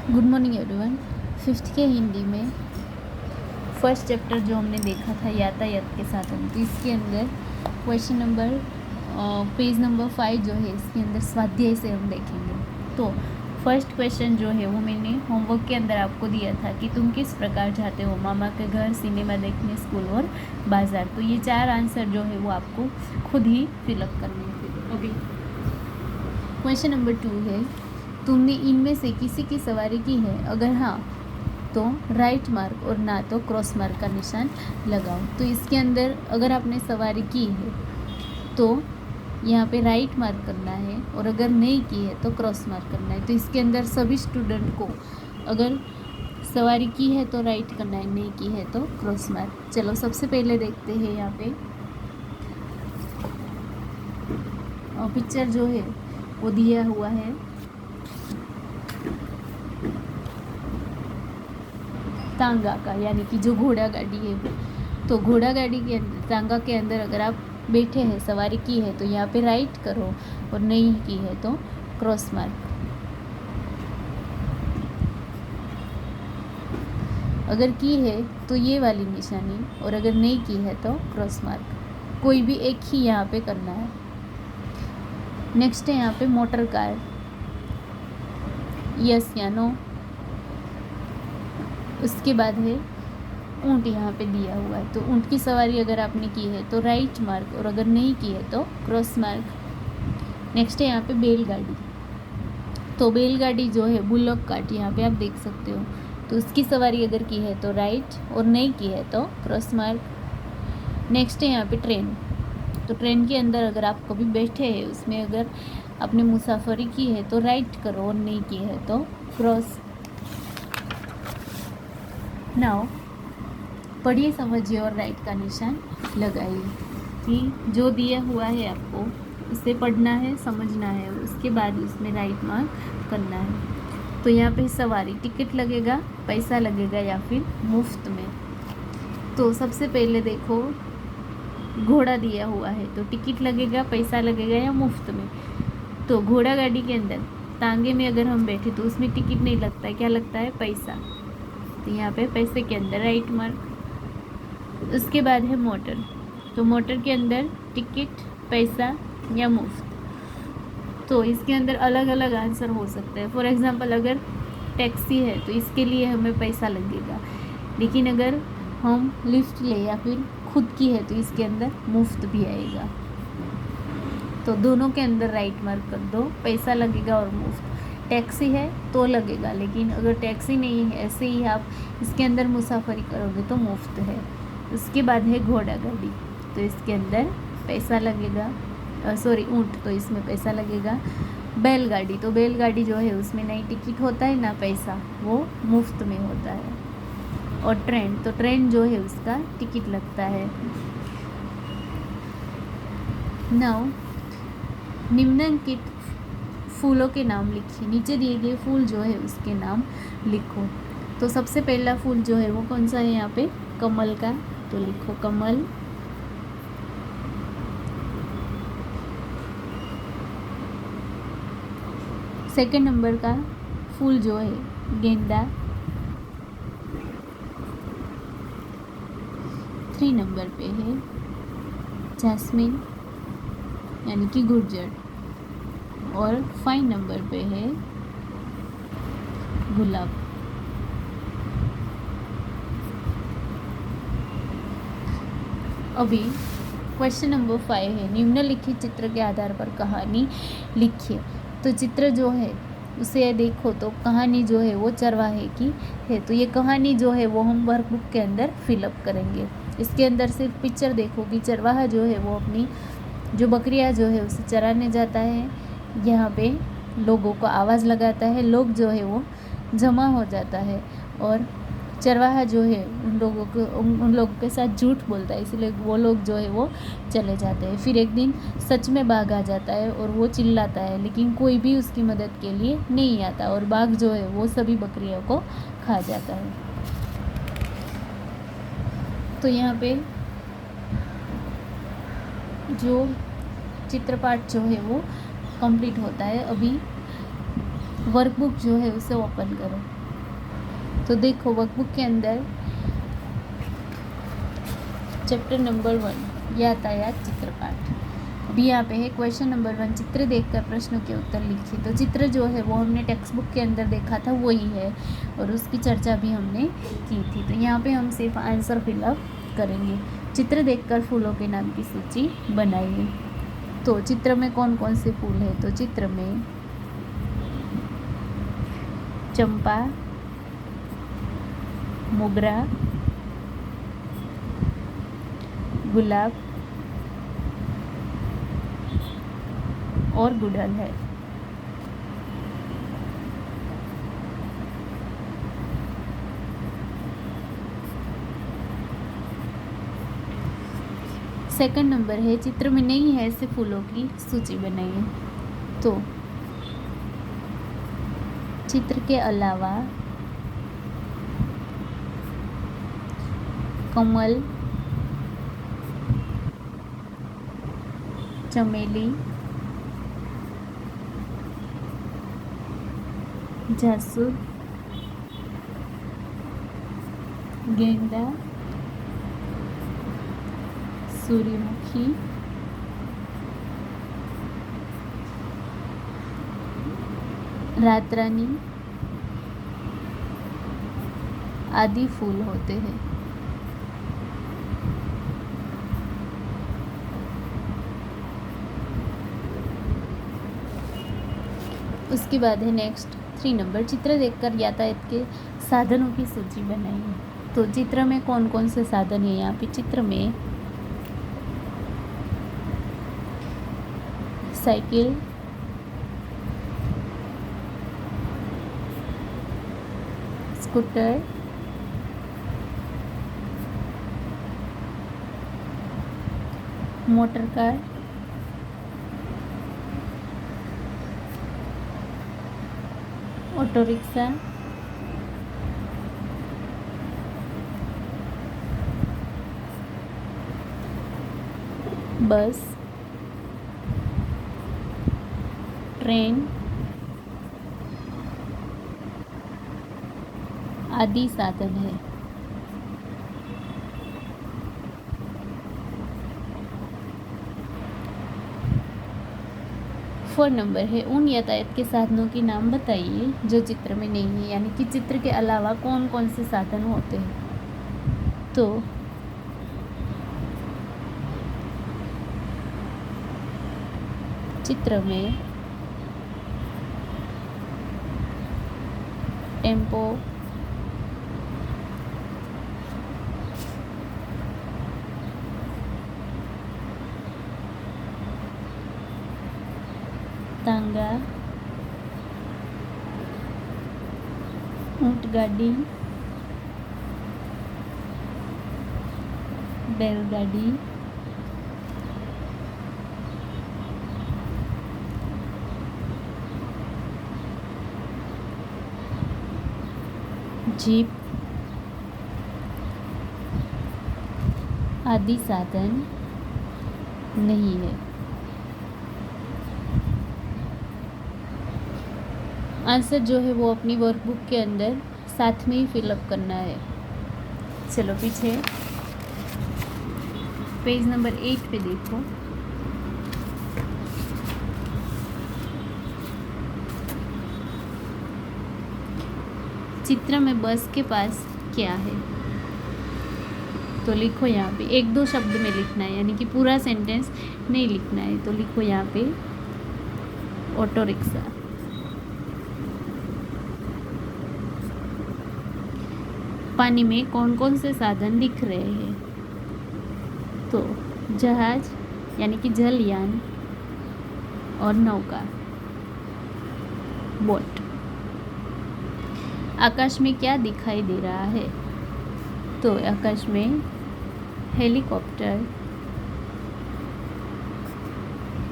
Good morning everyone. Fifth के हिंदी में first chapter जो हमने देखा था यातायात के साधन, तो इसके अंदर क्वेश्चन नंबर पेज नंबर 5 जो है इसके अंदर स्वाध्याय से हम देखेंगे। तो फर्स्ट क्वेश्चन जो है वो मैंने होमवर्क के अंदर आपको दिया था कि तुम किस प्रकार जाते हो मामा के घर, सिनेमा देखने, स्कूल और बाज़ार। तो ये 4 आंसर जो है वो आपको खुद ही फिलअप करने हैं। ओके, क्वेश्चन नंबर 2 है, तुमने इनमें से किसी की सवारी की है? अगर हाँ तो राइट मार्क और ना तो क्रॉस मार्क का निशान लगाओ। तो इसके अंदर अगर आपने सवारी की है तो यहाँ पे राइट मार्क करना है और अगर नहीं की है तो क्रॉस मार्क करना है। तो इसके अंदर सभी स्टूडेंट को अगर सवारी की है तो राइट करना है, नहीं की है तो क्रॉस मार्क। चलो सबसे पहले देखते हैं यहाँ पे पिक्चर जो है वो दिया हुआ है तांगा का, यानी कि जो घोड़ा गाड़ी है। तो घोड़ा गाड़ी के अंदर, तांगा के अंदर अगर आप बैठे हैं, सवारी की है तो यहाँ पे राइट करो और नहीं की है तो क्रॉस मार्क। अगर की है तो ये वाली निशानी और अगर नहीं की है तो क्रॉस मार्क। कोई भी एक ही यहाँ पे करना है। नेक्स्ट है यहाँ पे मोटर कार, यस या नो। उसके बाद है ऊँट, यहाँ पे दिया हुआ है। तो ऊँट की सवारी अगर आपने की है तो राइट मार्क और अगर नहीं की है तो क्रॉस मार्क। नेक्स्ट है यहाँ पे बैलगाड़ी। तो बैलगाड़ी जो है बुलॉक कार्ट, यहाँ पे आप देख सकते हो। तो उसकी सवारी अगर की है तो राइट और नहीं की है तो क्रॉस मार्क। नेक्स्ट है यहाँ पे ट्रेन। तो ट्रेन के अंदर अगर आप कभी बैठे हैं, उसमें अगर आपने मुसाफरी की है तो राइट करो और नहीं की है तो क्रॉस। नाउ पढ़िए, समझिए और राइट का निशान लगाइए कि जो दिया हुआ है आपको उसे पढ़ना है, समझना है और उसके बाद उसमें राइट मार्क करना है। तो यहाँ पे सवारी, टिकट लगेगा, पैसा लगेगा या फिर मुफ्त में। तो सबसे पहले देखो घोड़ा दिया हुआ है तो टिकट लगेगा, पैसा लगेगा या मुफ्त में। तो घोड़ा गाड़ी के अंदर तांगे में अगर हम बैठे तो उसमें टिकट नहीं लगता है, क्या लगता है? पैसा। तो यहाँ पे पैसे के अंदर राइट मार्क। उसके बाद है मोटर। तो मोटर के अंदर टिकट, पैसा या मुफ्त। तो इसके अंदर अलग अलग आंसर हो सकता है। फॉर एग्जांपल अगर टैक्सी है तो इसके लिए हमें पैसा लगेगा, लेकिन अगर हम लिफ्ट ले या फिर खुद की है तो इसके अंदर मुफ्त भी आएगा। तो दोनों के अंदर राइट मार्क कर दो, पैसा लगेगा और मुफ्त। टैक्सी है तो लगेगा, लेकिन अगर टैक्सी नहीं है, ऐसे ही आप इसके अंदर मुसाफरी करोगे तो मुफ्त है। उसके बाद है घोड़ा गाड़ी। तो इसके अंदर पैसा लगेगा, सॉरी ऊँट, तो इसमें पैसा लगेगा। बैलगाड़ी, तो बैलगाड़ी जो है उसमें नहीं टिकट होता है ना पैसा, वो मुफ्त में होता है। और ट्रेन, तो ट्रेन जो है उसका टिकट लगता है। नाउ निम्नलिखित फूलों के नाम लिखिए। नीचे दिए गए फूल जो है उसके नाम लिखो। तो सबसे पहला फूल जो है वो कौन सा है यहाँ पे? कमल का। तो लिखो कमल। सेकंड नंबर का फूल जो है गेंदा। 3 नंबर पे है जैस्मिन यानी कि गुर्जर। और 5 नंबर पे है गुलाब। अभी क्वेश्चन नंबर 5 है, निम्नलिखित चित्र के आधार पर कहानी लिखिए। तो चित्र जो है उसे देखो तो कहानी जो है वो चरवाहे की है। तो ये कहानी जो है वो हम वर्कबुक के अंदर फिलअप करेंगे। इसके अंदर सिर्फ पिक्चर देखो कि चरवाहा जो है वो अपनी जो बकरियां जो है उसे चराने जाता है। यहाँ पे लोगों को आवाज़ लगाता है, लोग जो है वो जमा हो जाता है और चरवाहा जो है उन लोगों के साथ झूठ बोलता है, इसलिए वो लोग जो है वो चले जाते हैं। फिर एक दिन सच में बाघ आ जाता है और वो चिल्लाता है, लेकिन कोई भी उसकी मदद के लिए नहीं आता और बाघ जो है वो सभी बकरियों को खा जाता है। तो यहाँ पे जो चित्रपाठ जो है वो कंप्लीट होता है। अभी वर्कबुक जो है उसे ओपन करो। तो देखो वर्कबुक के अंदर चैप्टर नंबर 1 यातायात चित्रपाठ। अभी यहाँ पे है क्वेश्चन नंबर 1, चित्र देखकर प्रश्नों के उत्तर लिखिए। तो चित्र जो है वो हमने टेक्स्ट बुक के अंदर देखा था वही है और उसकी चर्चा भी हमने की थी। तो यहाँ पे हम सिर्फ आंसर फिलअप करेंगे। चित्र देखकर फूलों के नाम की सूची बनाइए। तो चित्र में कौन कौन से फूल है? तो चित्र में चंपा, मोगरा, गुलाब और गुड़हल है। सेकंड नंबर है चित्र में नहीं है ऐसे फूलों की सूची बनाइए। तो चित्र के अलावा कमल, चमेली, जासूद, गेंदा, सूर्यमुखी, रात रानी आदि फूल होते हैं। उसके बाद है नेक्स्ट 3 नंबर, चित्र देखकर यातायात के साधनों की सूची बनाइए। तो चित्र में कौन कौन से साधन है? यहाँ पे चित्र में cycle, scooter, motor car, auto rickshaw, बस, ट्रेन आदि साधन है। फोर नंबर है उन यातायात के साधनों के नाम बताइए जो चित्र में नहीं है, यानी कि चित्र के अलावा कौन कौन से साधन होते हैं। तो चित्र में टेम्पो, तांगा, ऊंट गाड़ी, बैलगाड़ी, जीप आदि साधन नहीं है। आंसर जो है वो अपनी वर्कबुक के अंदर साथ में ही फिलअप करना है। चलो पीछे पेज नंबर 8 पे देखो। चित्र में बस के पास क्या है? तो लिखो यहाँ पे 1-2 शब्द में लिखना है, यानी कि पूरा सेंटेंस नहीं लिखना है। तो लिखो यहाँ पे ऑटो रिक्शा। पानी में कौन कौन से साधन दिख रहे हैं? तो जहाज यानी कि जलयान और नौका, बोट। आकाश में क्या दिखाई दे रहा है? तो आकाश में हेलीकॉप्टर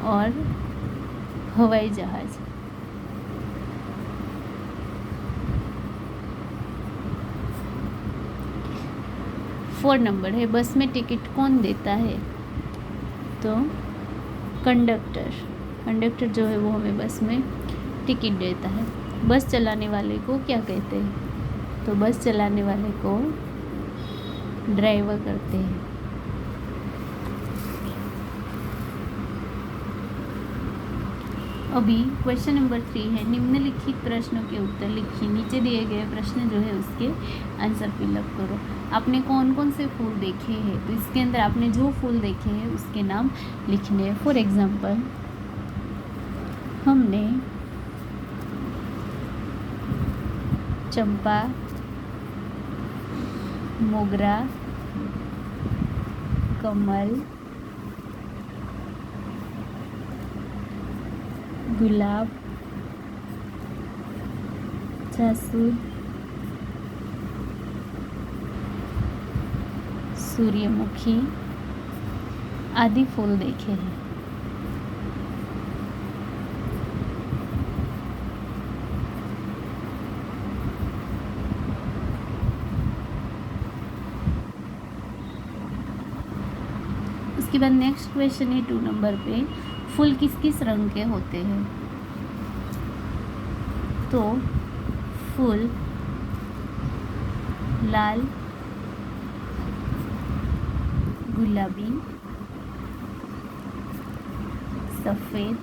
और हवाई जहाज। फोर नंबर है बस में टिकट कौन देता है? तो कंडक्टर जो है वो हमें बस में टिकट देता है। बस चलाने वाले को क्या कहते हैं? तो बस चलाने वाले को ड्राइवर करते हैं। अभी क्वेश्चन नंबर 3 है, निम्नलिखित प्रश्नों के उत्तर लिखिए। नीचे दिए गए प्रश्न जो है उसके आंसर फिलअप करो। आपने कौन कौन से फूल देखे हैं, तो इसके अंदर आपने जो फूल देखे हैं उसके नाम लिखने हैं। फॉर एग्जांपल, हमने चंपा, मोगरा, कमल, गुलाब, जासूद, सूर्यमुखी आदि फूल देखे हैं। उसके बाद नेक्स्ट क्वेश्चन है 2 नंबर पे, फूल किस किस रंग के होते हैं। तो फूल लाल, गुलाबी, सफ़ेद,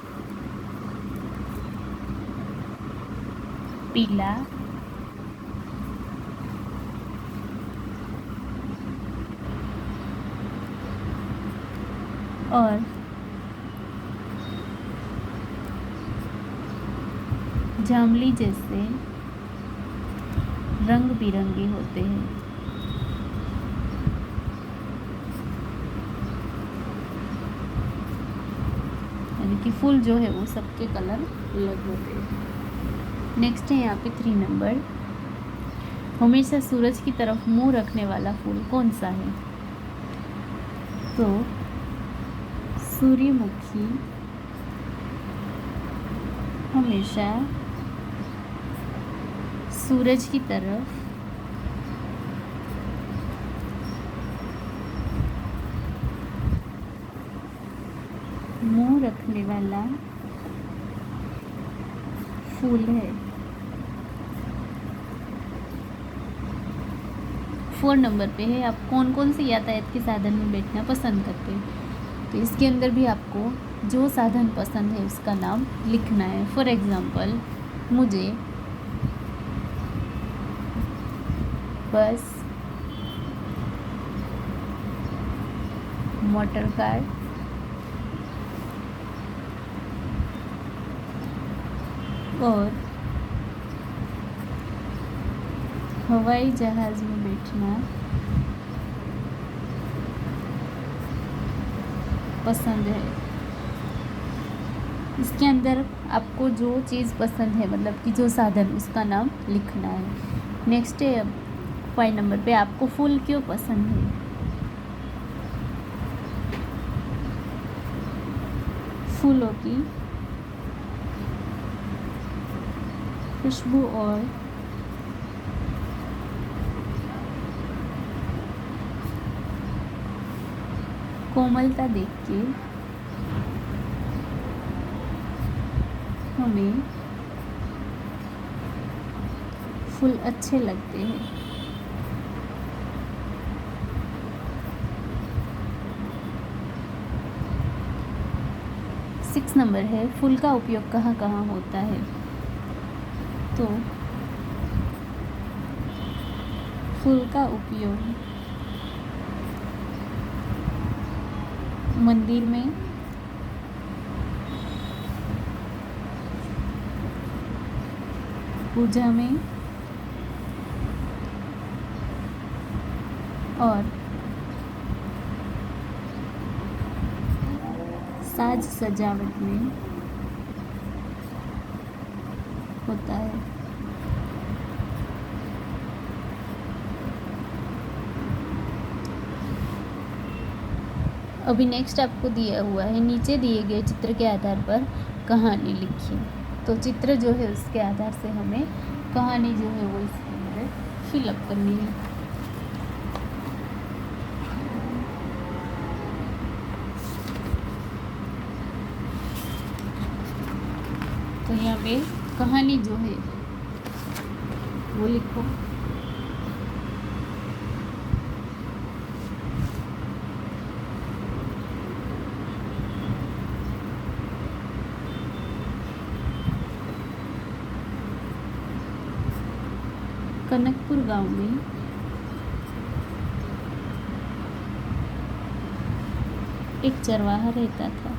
पीला, और जामुनी जैसे रंग बिरंगे होते हैं। यानी कि फूल जो है वो सबके कलर अलग होते हैं। नेक्स्ट है यहाँ पे 3 नंबर, हमेशा सूरज की तरफ मुंह रखने वाला फूल कौन सा है। तो सूर्यमुखी हमेशा सूरज की तरफ मुंह रखने वाला फूल है। 4 नंबर पे है, आप कौन कौन से यातायात के साधन में बैठना पसंद करते हैं। तो इसके अंदर भी आपको जो साधन पसंद है उसका नाम लिखना है। फॉर एग्जांपल, मुझे बस, मोटर कार, और हवाई जहाज़ में बैठना पसंद है। इसके अंदर आपको जो चीज़ पसंद है, मतलब कि जो साधन, उसका नाम लिखना है। नेक्स्ट है 5 नंबर पे, आपको फूल क्यों पसंद है। फूलों की खुशबू और कोमलता देख के हमें फूल अच्छे लगते हैं। 6 नंबर है, फूल का उपयोग कहाँ कहाँ होता है। तो फूल का उपयोग मंदिर में, पूजा में और साज सजावट में होता है। अभी नेक्स्ट आपको दिया हुआ है, नीचे दिए गए चित्र के आधार पर कहानी लिखिए। तो चित्र जो है उसके आधार से हमें कहानी जो है वो इसके अंदर फिलअप करनी है। तो यहाँ पे कहानी जो है वो लिखो। कनकपुर गांव में एक चरवाहा रहता था।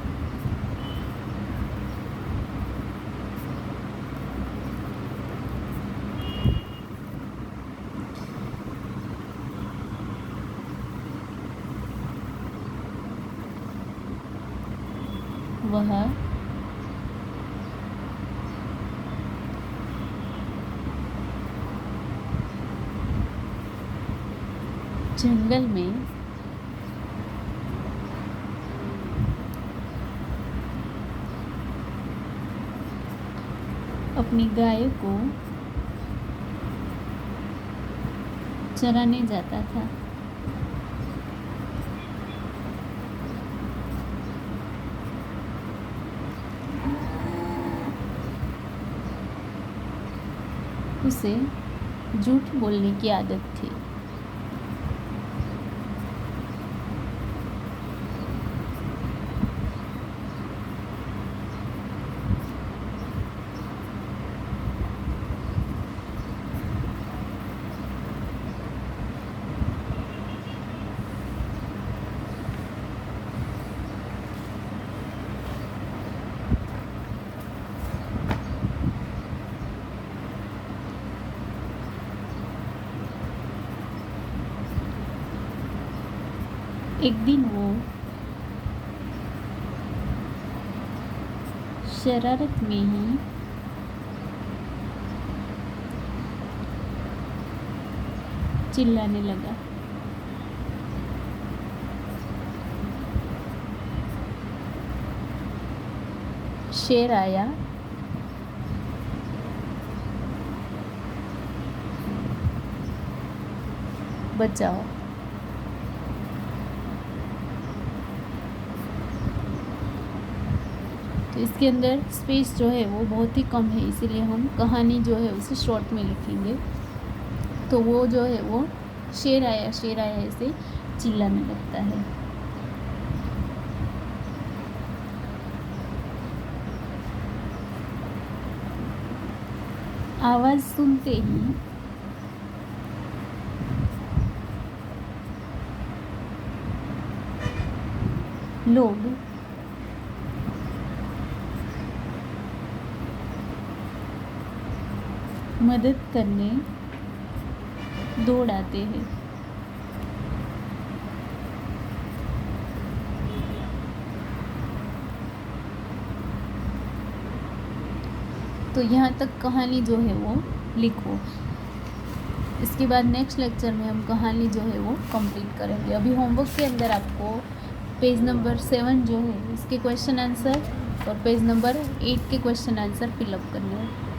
वह जंगल में अपनी गाय को चराने जाता था। उसे झूठ बोलने की आदत थी। एक दिन वो शरारत में ही चिल्लाने लगा। शेर आया, बचाओ। तो इसके अंदर स्पेस जो है वो बहुत ही कम है, इसीलिए हम कहानी जो है उसे शॉर्ट में लिखेंगे। तो वो जो है वो शेर आया ऐसे चिल्लाने लगता है। आवाज़ सुनते ही लोग मदद करने दौड़ आते हैं। तो यहाँ तक कहानी जो है वो लिखो। इसके बाद नेक्स्ट लेक्चर में हम कहानी जो है वो कंप्लीट करेंगे। अभी होमवर्क के अंदर आपको पेज नंबर 7 जो है इसके क्वेश्चन आंसर और पेज नंबर 8 के क्वेश्चन आंसर फिलअप करने हैं।